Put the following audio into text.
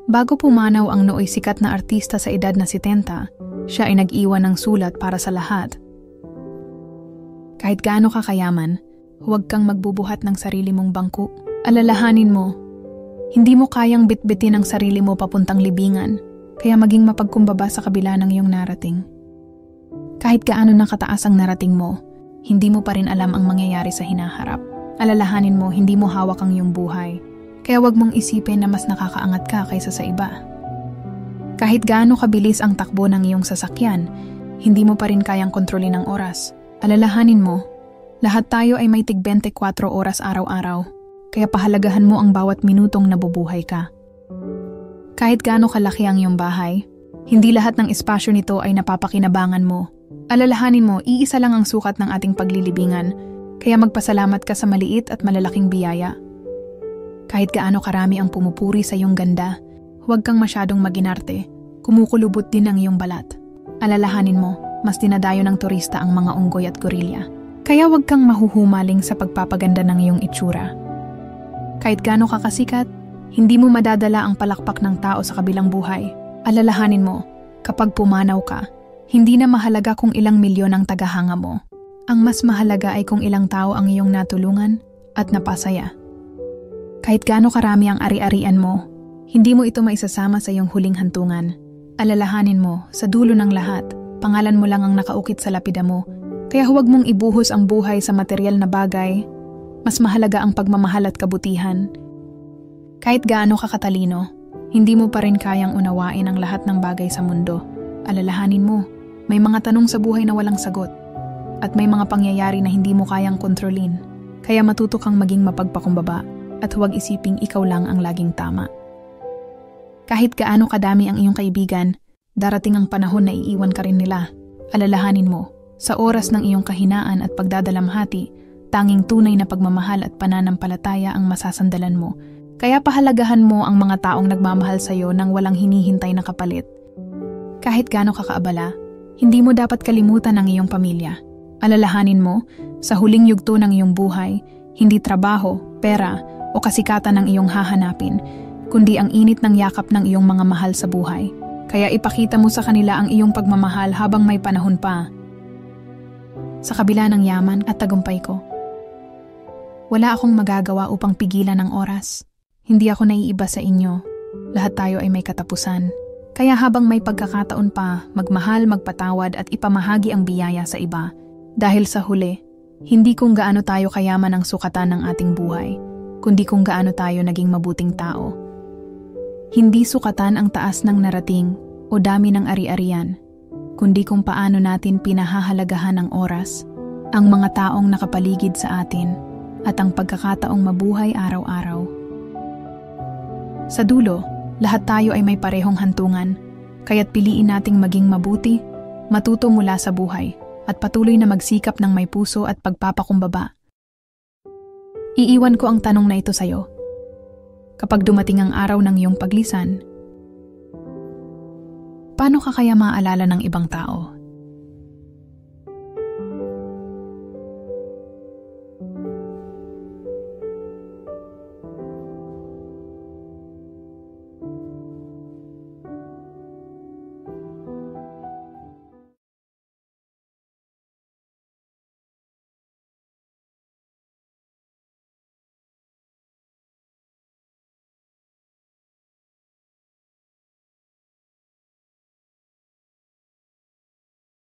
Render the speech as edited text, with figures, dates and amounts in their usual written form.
Bago pumanaw ang nooy sikat na artista sa edad na 70, siya ay nag-iwan ng sulat para sa lahat. Kahit gaano ka kayaman, huwag kang magbubuhat ng sarili mong bangko. Alalahanin mo, hindi mo kayang bitbitin ang sarili mo papuntang libingan, kaya maging mapagkumbaba sa kabila ng iyong narating. Kahit gaano nakataas ang narating mo, hindi mo pa rin alam ang mangyayari sa hinaharap. Alalahanin mo, hindi mo hawak ang iyong buhay, kaya wag mong isipin na mas nakakaangat ka kaysa sa iba. Kahit gaano kabilis ang takbo ng iyong sasakyan, hindi mo pa rin kayang kontrolin ang oras. Alalahanin mo, lahat tayo ay may tig 24 oras araw-araw, kaya pahalagahan mo ang bawat minutong nabubuhay ka. Kahit gaano kalaki ang iyong bahay, hindi lahat ng espasyo nito ay napapakinabangan mo. Alalahanin mo, iisa lang ang sukat ng ating paglilibingan, kaya magpasalamat ka sa maliit at malalaking biyaya. Kahit gaano karami ang pumupuri sa iyong ganda, huwag kang masyadong maginarte, kumukulubot din ang iyong balat. Alalahanin mo, mas dinadayo ng turista ang mga unggoy at gorilya. Kaya huwag kang mahuhumaling sa pagpapaganda ng iyong itsura. Kahit gaano ka kasikat, hindi mo madadala ang palakpak ng tao sa kabilang buhay. Alalahanin mo, kapag pumanaw ka, hindi na mahalaga kung ilang milyon ang tagahanga mo. Ang mas mahalaga ay kung ilang tao ang iyong natulungan at napasaya. Kahit gaano karami ang ari-arian mo, hindi mo ito maisasama sa iyong huling hantungan. Alalahanin mo, sa dulo ng lahat, pangalan mo lang ang nakaukit sa lapida mo, kaya huwag mong ibuhos ang buhay sa material na bagay. Mas mahalaga ang pagmamahal at kabutihan. Kahit gaano ka katalino, hindi mo pa rin kayang unawain ang lahat ng bagay sa mundo. Alalahanin mo, may mga tanong sa buhay na walang sagot, at may mga pangyayari na hindi mo kayang kontrolin, kaya matuto kang maging mapagpakumbaba at huwag isiping ikaw lang ang laging tama. Kahit gaano kadami ang iyong kaibigan, darating ang panahon na iiwan ka rin nila. Alalahanin mo, sa oras ng iyong kahinaan at pagdadalamhati, tanging tunay na pagmamahal at pananampalataya ang masasandalan mo. Kaya pahalagahan mo ang mga taong nagmamahal sa iyo nang walang hinihintay na kapalit. Kahit gaano ka kaabala, hindi mo dapat kalimutan ang iyong pamilya. Alalahanin mo, sa huling yugto ng iyong buhay, hindi trabaho, pera, o kasikatan ang iyong hahanapin, kundi ang init ng yakap ng iyong mga mahal sa buhay. Kaya ipakita mo sa kanila ang iyong pagmamahal habang may panahon pa. Sa kabila ng yaman at tagumpay ko, wala akong magagawa upang pigilan ang oras. Hindi ako naiiba sa inyo. Lahat tayo ay may katapusan. Kaya habang may pagkakataon pa, magmahal, magpatawad at ipamahagi ang biyaya sa iba. Dahil sa huli, hindi kung gaano tayo kayaman ang sukatan ng ating buhay, kundi kung gaano tayo naging mabuting tao. Hindi sukatan ang taas ng narating o dami ng ari-arian, kundi kung paano natin pinahahalagahan ang oras, ang mga taong nakapaligid sa atin, at ang pagkakataong mabuhay araw-araw. Sa dulo, lahat tayo ay may parehong hantungan, kaya't piliin nating maging mabuti, matuto mula sa buhay, at patuloy na magsikap ng may puso at pagpapakumbaba. Iiwan ko ang tanong na ito sa'yo. Kapag dumating ang araw ng iyong paglisan, paano ka kaya maaalala ng ibang tao?